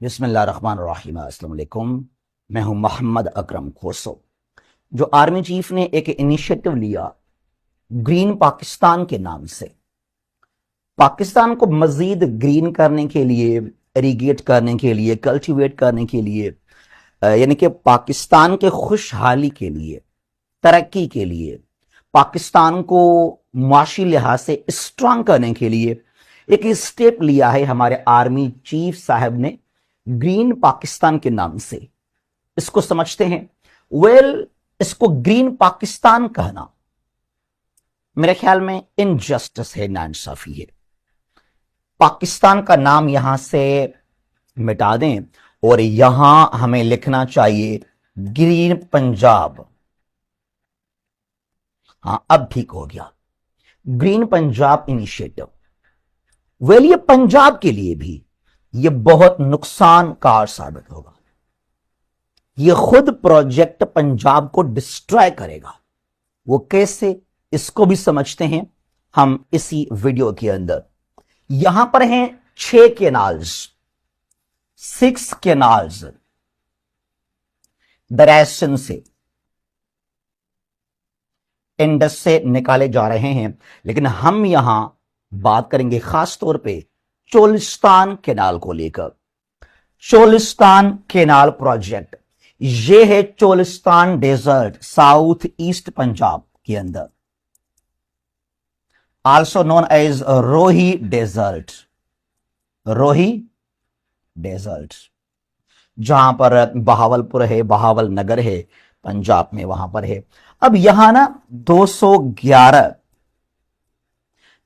बिस्मिल्लाहिर्रहमानिर्रहीम। अस्सलाम वालेकुम। मैं हूं मोहम्मद अकरम खोसो। जो आर्मी चीफ ने एक इनिशिएटिव लिया ग्रीन पाकिस्तान के नाम से, पाकिस्तान को मजीद ग्रीन करने के लिए, इरिगेट करने के लिए, कल्टीवेट करने के लिए, यानी कि पाकिस्तान के खुशहाली के लिए, तरक्की के लिए, पाकिस्तान को मुआशी लिहाज से स्ट्रांग करने के लिए एक स्टेप लिया है हमारे आर्मी चीफ साहब ने ग्रीन पाकिस्तान के नाम से। इसको समझते हैं इसको ग्रीन पाकिस्तान कहना मेरे ख्याल में इनजस्टिस है, नाइंसाफी है। पाकिस्तान का नाम यहां से मिटा दें और यहां हमें लिखना चाहिए ग्रीन पंजाब। हाँ, अब ठीक हो गया, ग्रीन पंजाब इनिशिएटिव। ये पंजाब के लिए भी ये बहुत नुकसानकार साबित होगा। ये खुद प्रोजेक्ट पंजाब को डिस्ट्रॉय करेगा। वो कैसे, इसको भी समझते हैं हम इसी वीडियो के अंदर। यहां पर हैं 6 कैनाल्स, 6 कैनाल्स दरिया से, इंडस से निकाले जा रहे हैं, लेकिन हम यहां बात करेंगे खास तौर पे चोलिस्तान कैनाल को लेकर। चोलिस्तान कैनाल प्रोजेक्ट, ये है Cholistan desert, south east Punjab के अंदर, also known as Rohi desert. Rohi desert जहां पर बहावलपुर है, बहावल नगर है पंजाब में, वहां पर है। अब यहां ना 211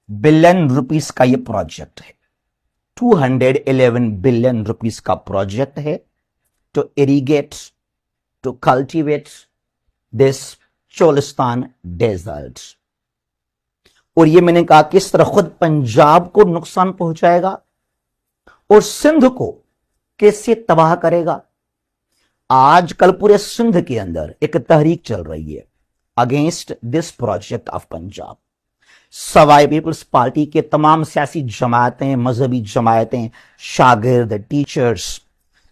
बिलियन रुपीस का ये प्रोजेक्ट है, 211 बिलियन रुपीस का प्रोजेक्ट है to irrigate, to cultivate this Cholistan desert. और ये मैंने कहा किस तरह खुद पंजाब को नुकसान पहुंचाएगा और सिंध को कैसे तबाह करेगा। आजकल पूरे सिंध के अंदर एक तहरीक चल रही है against this project of Punjab. सवाई पीपल्स पार्टी के तमाम सियासी जमातें, मजहबी जमातें, शागिर्द, टीचर्स,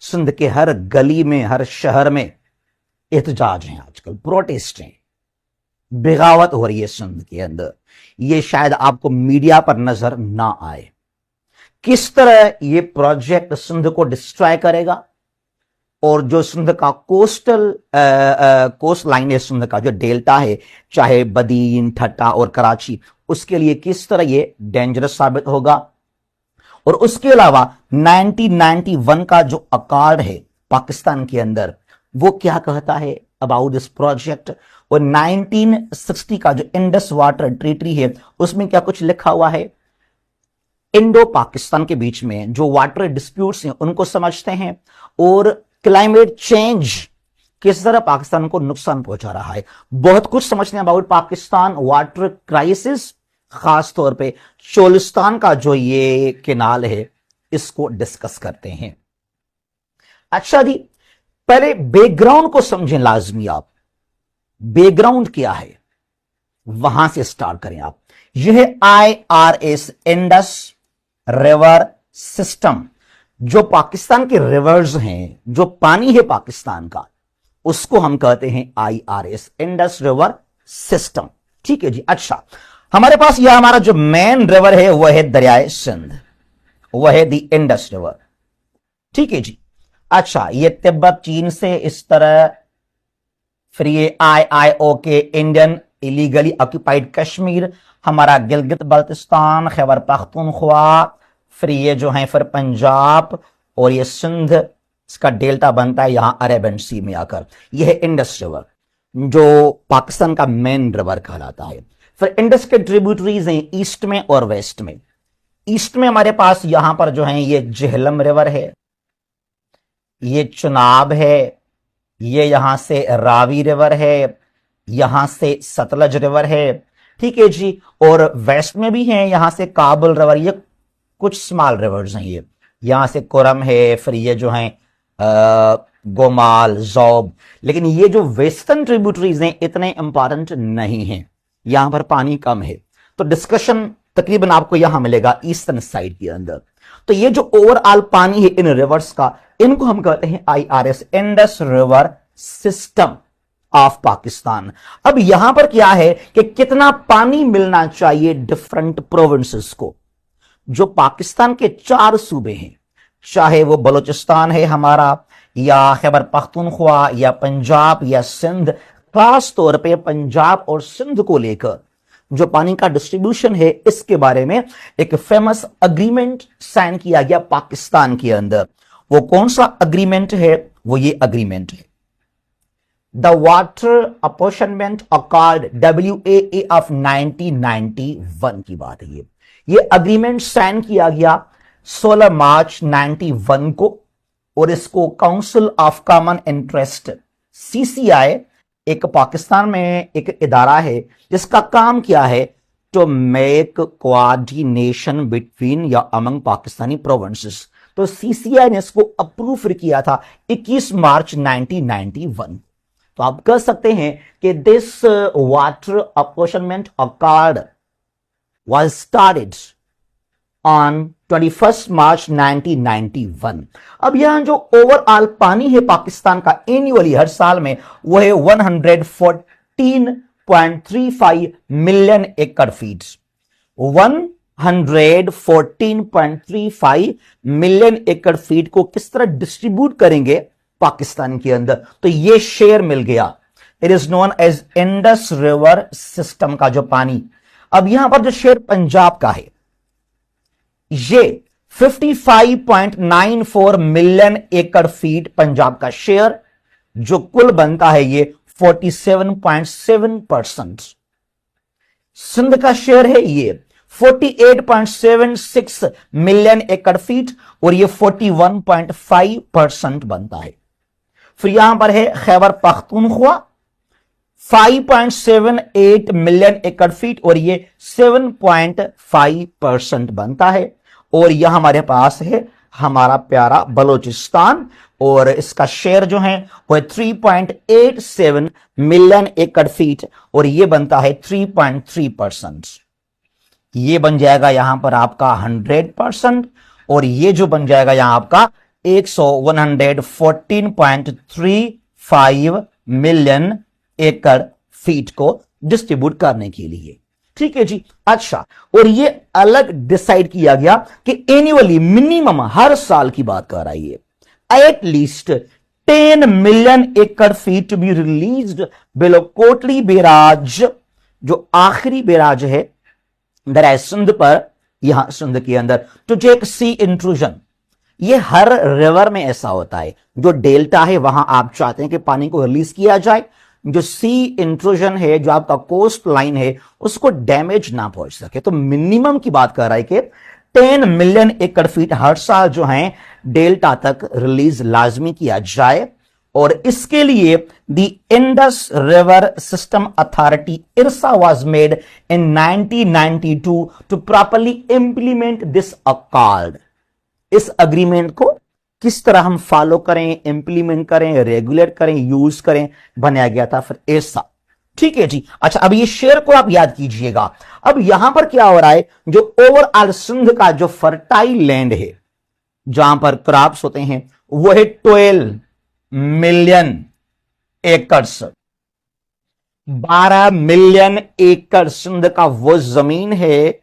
सिंध के हर गली में, हर शहर में एहतजाज हैं, आजकल प्रोटेस्ट हैं, बगावत हो रही है सिंध के अंदर। ये शायद आपको मीडिया पर नजर ना आए किस तरह ये प्रोजेक्ट सिंध को डिस्ट्रॉय करेगा और जो सिंध का कोस्ट लाइन है, सिंध का जो डेल्टा है, चाहे बदीन, ठट्टा और कराची, उसके लिए किस तरह ये डेंजरस साबित होगा। और उसके अलावा 1991 का जो अकॉर्ड है पाकिस्तान के अंदर, वो क्या कहता है अबाउट दिस प्रोजेक्ट। और 1960 का जो इंडस वाटर ट्रीटी है, उसमें क्या कुछ लिखा हुआ है। इंडो पाकिस्तान के बीच में जो वाटर डिस्प्यूट्स हैं उनको समझते हैं, और क्लाइमेट चेंज किस तरह पाकिस्तान को नुकसान पहुंचा रहा है। बहुत कुछ समझते हैं अबाउट पाकिस्तान वाटर क्राइसिस, खास तौर पे चोलिस्तान का जो ये कैनाल है, इसको डिस्कस करते हैं। अच्छा जी, पहले बैकग्राउंड को समझें लाजमी। आप बैकग्राउंड क्या है वहां से स्टार्ट करें आप। यह है IRS, इंडस रिवर सिस्टम। जो पाकिस्तान के रिवर्स हैं, जो पानी है पाकिस्तान का, उसको हम कहते हैं IRS, इंडस रिवर सिस्टम। ठीक है जी। अच्छा, हमारे पास यह हमारा जो मेन रिवर है वह है दरियाए सिंध, वह है द इंडस रिवर। ठीक है जी। अच्छा, ये तिब्बत चीन से इस तरह, फिर ये IIOK Indian illegally occupied Kashmir, हमारा गिलगित बल्तिस्तान, खैबर पख्तूनख्वा, फिर ये जो है फिर पंजाब, और ये सिंध, इसका डेल्टा बनता है यहां अरेबियन सी में आकर। यह है इंडस रिवर जो पाकिस्तान का मेन रिवर कहलाता है। फिर इंडस के ट्रिब्यूटरीज हैं ईस्ट में और वेस्ट में। ईस्ट में हमारे पास यहां पर जो है ये झेलम रिवर है, ये चुनाब है, ये यहां से रावी रिवर है, यहां से सतलज रिवर है। ठीक है जी। और वेस्ट में भी है यहां से काबुल रिवर, ये कुछ स्मॉल रिवर्स हैं। ये यहां से कुरम है, फिर ये जो है गोमाल, जौब। लेकिन ये जो वेस्टर्न ट्रिब्यूटरीज हैं इतने इंपॉर्टेंट नहीं हैं, यहां पर पानी कम है। तो डिस्कशन तकरीबन आपको यहां मिलेगा ईस्टर्न साइड के अंदर। तो ये जो ओवरऑल पानी है इन रिवर्स का, इनको हम कहते हैं IRS, Indus river system of Pakistan. अब यहां पर क्या है कि कितना पानी मिलना चाहिए डिफरेंट प्रोविंसेस को। जो पाकिस्तान के 4 सूबे हैं, चाहे वो बलूचिस्तान है हमारा, या खैबर पख्तूनख्वा, या पंजाब, या सिंध, खास तौर पे पंजाब और सिंध को लेकर जो पानी का डिस्ट्रीब्यूशन है, इसके बारे में एक फेमस अग्रीमेंट साइन किया गया पाकिस्तान के अंदर। वो कौन सा अग्रीमेंट है? वो ये अग्रीमेंट है, the water apportionment accord WAA of 1991 की बात है। ये अग्रीमेंट साइन किया गया 16 मार्च 91 को, और इसको council of common interest CCI, एक पाकिस्तान में एक इदारा है जिसका काम क्या है, टू मेक कोऑर्डिनेशन बिटवीन या अमंग पाकिस्तानी प्रोविंसेस। तो CCI ने इसको अप्रूव किया था 21 मार्च 1991। तो आप कह सकते हैं कि this water apportionment accord was started on 21 मार्च 1991। अब यहां जो ओवरऑल पानी है पाकिस्तान का एनुअली हर साल में, वो है 114.35 million acre feet. 114.35 million acre feet को किस तरह डिस्ट्रीब्यूट करेंगे पाकिस्तान के अंदर, तो ये शेयर मिल गया। It is known as Indus river system का जो पानी। अब यहां पर जो शेयर पंजाब का है, ये 55.94 मिलियन एकड़ फीट पंजाब का शेयर, जो कुल बनता है ये 47.7%। सिंध का शेयर है ये 48.76 मिलियन एकड़ फीट, और ये 41.5% बनता है। फिर यहां पर है Khyber Pakhtunkhwa 5.78 million acre feet, और ये 7.5% बनता है। और यह हमारे पास है हमारा प्यारा बलूचिस्तान, और इसका शेयर जो है वो है 3.87 मिलियन एकड़ फीट, और ये बनता है 3.3%। ये बन जाएगा यहां पर आपका 100%, और ये जो बन जाएगा यहां आपका 114.35 मिलियन एकड़ फीट को डिस्ट्रीब्यूट करने के लिए। ठीक है जी। अच्छा, और ये अलग डिसाइड किया गया कि एनुअली मिनिमम हर साल की बात कर रही है, at least 10 million acre feet to be released below Kotri barrage, जो आखिरी बैराज है दरिया सिंध पर, यहां सिंध के अंदर, टू टेक सी इंट्रूजन। ये हर रिवर में ऐसा होता है, जो डेल्टा है वहां आप चाहते हैं कि पानी को रिलीज किया जाए, जो सी इंट्रूजन है, जो आपका कोस्ट लाइन है, उसको डैमेज ना पहुंच सके। तो मिनिमम की बात कर रहा है कि 10 मिलियन एकड़ फीट हर साल जो है डेल्टा तक रिलीज लाजमी किया जाए। और इसके लिए the Indus river system authority IRSA was made in 1992 to properly implement this accord. इस अग्रीमेंट को किस तरह हम फॉलो करें, इंप्लीमेंट करें, रेगुलेट करें, यूज करें, बनाया गया था फिर IRSA। ठीक है जी। अच्छा, अब ये शेयर को आप याद कीजिएगा। अब यहां पर क्या हो रहा है, जो ओवरऑल सिंध का जो फर्टाइल लैंड है, जहां पर क्रॉप्स होते हैं, वो है 12 मिलियन एकड़। 12 मिलियन एकड़ सिंध का वो जमीन है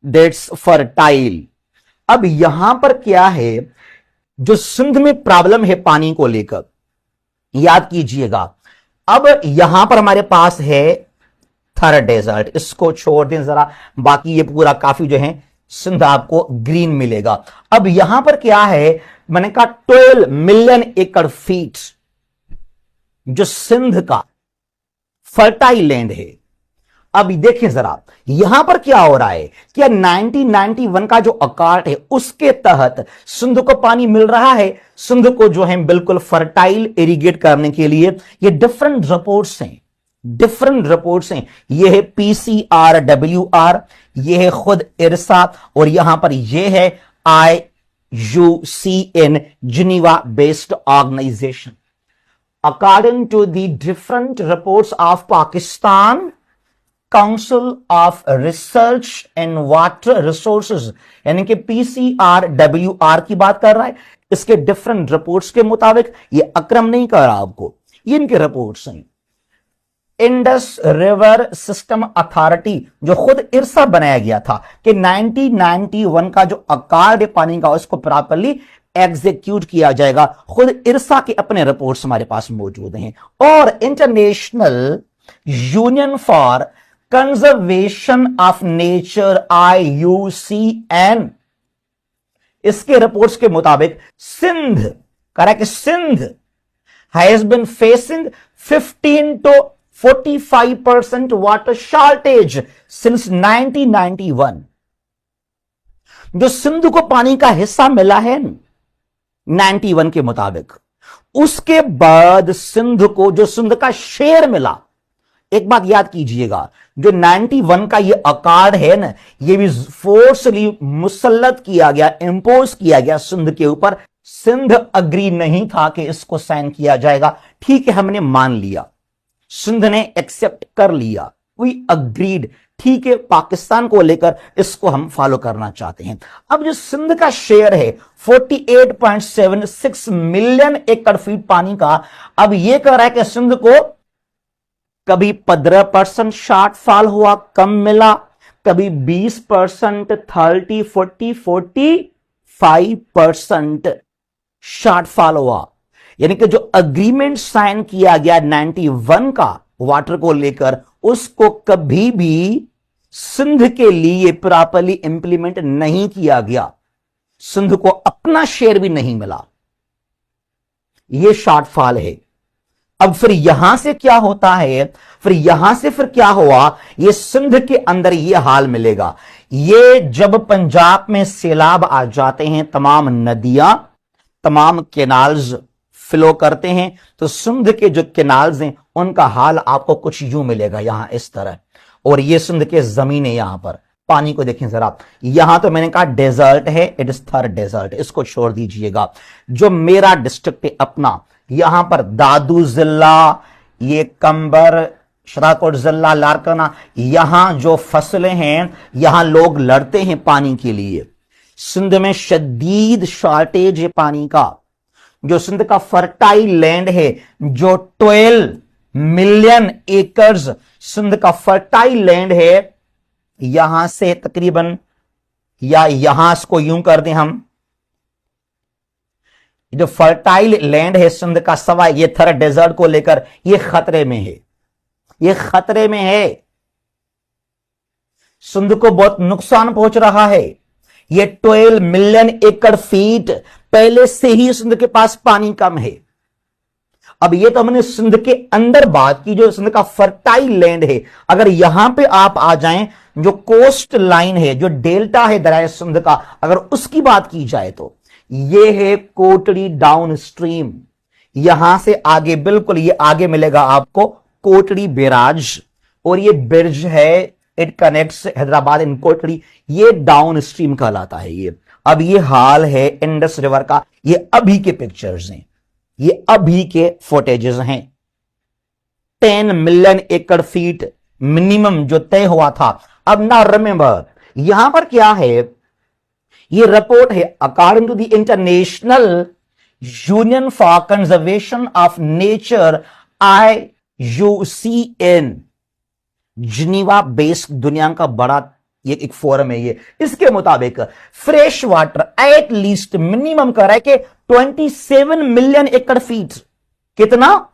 दैट्स फर्टाइल। अब यहां पर क्या है, जो सिंध में प्रॉब्लम है पानी को लेकर, याद कीजिएगा। अब यहां पर हमारे पास है थर डेजर्ट, इसको छोड़ दें जरा, बाकी ये पूरा काफी जो है सिंध आपको ग्रीन मिलेगा। अब यहां पर क्या है, मैंने कहा 12 मिलियन एकड़ फीट जो सिंध का फर्टाइल लैंड है। अब देखें जरा यहां पर क्या हो रहा है, क्या 1991 का जो अकॉर्ड है उसके तहत सिंध को पानी मिल रहा है। सिंध को जो है बिल्कुल फर्टाइल इरिगेट करने के लिए ये डिफरेंट रिपोर्ट्स हैं, ये है PCRWR, ये है खुद IRSA, और यहां पर ये है IUCN, Geneva based organisation. According to the different reports of Pakistan, council of research and water resources, यानी कि PCRWR की बात कर रहा है। इसके डिफरेंट रिपोर्ट्स के मुताबिक, ये अक्रम नहीं कर रहा आपको, ये इनके रिपोर्ट्स हैं। इंडस रिवर सिस्टम अथॉरिटी, जो खुद इरसा बनाया गया था कि 1991 का जो अकार्ड पानी का उसको प्रॉपरली एग्जीक्यूट किया जाएगा, खुद इरसा के अपने रिपोर्ट्स हमारे पास मौजूद हैं। और international union for conservation of nature IUCN, इसके रिपोर्ट्स के मुताबिक Sindh, correct, Sindh has been facing 15 to 45% water shortage since 1991। जो सिंध को पानी का हिस्सा मिला है 91 के मुताबिक, उसके बाद सिंध को जो सिंध का शेयर मिला, एक बात याद कीजिएगा, जो 91 का ये अकार्ड है ना, ये भी फोर्सली मुसल्लत किया गया, इंपोज किया गया सिंध के ऊपर। सिंध अग्री नहीं था कि इसको साइन किया जाएगा, ठीक है, हमने मान लिया, सिंध ने एक्सेप्ट कर लिया, वी अग्रीड, ठीक है, पाकिस्तान को लेकर इसको हम फॉलो करना चाहते हैं। अब जो सिंध का शेयर है 48.76 मिलियन एकड़ फीट पानी का, अब यह कह रहा है कि सिंध को कभी 15% शॉर्टफॉल हुआ, कम मिला, कभी 20%, 30, 40, 45% शॉर्टफॉल हुआ। यानी कि जो अग्रीमेंट साइन किया गया 91 का वाटर को लेकर, उसको कभी भी सिंध के लिए प्रॉपरली इंप्लीमेंट नहीं किया गया, सिंध को अपना शेयर भी नहीं मिला, यह शॉर्टफॉल है। अब फिर यहां से क्या होता है, फिर यहां से फिर क्या हुआ, ये सिंध के अंदर ये हाल मिलेगा। ये जब पंजाब में सैलाब आ जाते हैं, तमाम नदियां, तमाम कैनाल्स फ्लो करते हैं, तो सिंध के जो कैनाल्स हैं उनका हाल आपको कुछ यूं मिलेगा, यहां इस तरह। और ये सिंध के जमीन है, यहां पर पानी को देखें जरा, यहां तो मैंने कहा डेजर्ट है, इट इज थर डेजर्ट, इसको छोड़ दीजिएगा। जो मेरा डिस्ट्रिक्ट है अपना, यहां पर दादू जिला, ये कंबर, शराकोट जिला, लारकाना, यहां जो फसलें हैं, यहां लोग लड़ते हैं पानी के लिए। सिंध में शदीद शॉर्टेज है पानी का। जो सिंध का फर्टाइल लैंड है, जो 12 मिलियन एकर्स सिंध का फर्टाइल लैंड है, यहां से तकरीबन, या यहां इसको यूं कर दें हम, जो फर्टाइल लैंड है सिंध का, सवाई ये थर डेजर्ट को लेकर, ये खतरे में है, ये खतरे में है। सिंध को बहुत नुकसान पहुंच रहा है। ये 12 मिलियन एकड़ फीट पहले से ही सिंध के पास पानी कम है। अब ये तो हमने सिंध के अंदर बात की, जो सिंध का फर्टाइल लैंड है। अगर यहां पे आप आ जाएं, जो कोस्ट लाइन है, जो डेल्टा है दरिया सिंध का, अगर उसकी बात की जाए तो ये है कोटड़ी डाउन स्ट्रीम। यहां से आगे, बिल्कुल ये आगे मिलेगा आपको कोटड़ी बैराज, और ये ब्रिज है, इट कनेक्ट्स हैदराबाद इन कोटड़ी, ये डाउन स्ट्रीम कहलाता है ये। अब ये हाल है इंडस रिवर का, ये अभी के पिक्चर्स हैं, ये अभी के फुटेजेस हैं। 10 मिलियन एकड़ फीट मिनिमम जो तय हुआ था। अब ना रिमेंबर, यहां पर क्या है, ये रिपोर्ट है according to the international union for conservation of nature IUCN, Geneva based दुनिया का बड़ा ये एक फोरम है ये। इसके मुताबिक fresh water at least minimum कर रहा है कि 27 मिलियन एकड़ फीट, कितना,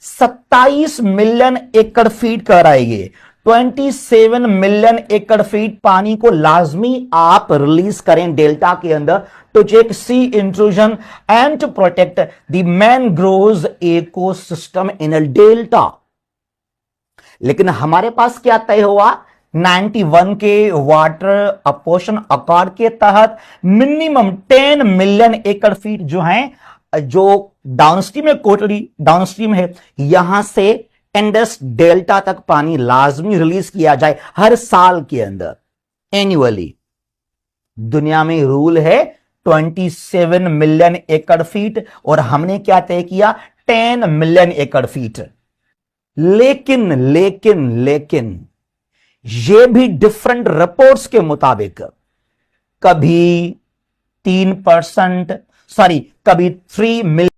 27 मिलियन एकड़ फीट कर रहा है ये। 27 मिलियन एकड़ फीट पानी को लाजमी आप रिलीज करें डेल्टा के अंदर, to check sea intrusion and to protect the mangroves ecosystem in a delta. लेकिन हमारे पास क्या तय हुआ, 91 के वाटर अपोर्शन अकॉर्ड के तहत मिनिमम 10 मिलियन एकड़ फीट जो हैं, जो डाउनस्ट्रीम है, कोटड़ी डाउनस्ट्रीम है, यहां से इंडस डेल्टा तक पानी लाजमी रिलीज किया जाए हर साल के अंदर, एनुअली। दुनिया में रूल है 27 मिलियन एकड़ फीट, और हमने क्या तय किया, 10 मिलियन एकड़ फीट। लेकिन ये भी डिफरेंट रिपोर्ट्स के मुताबिक कभी 3%, सॉरी, कभी 3 मिलियन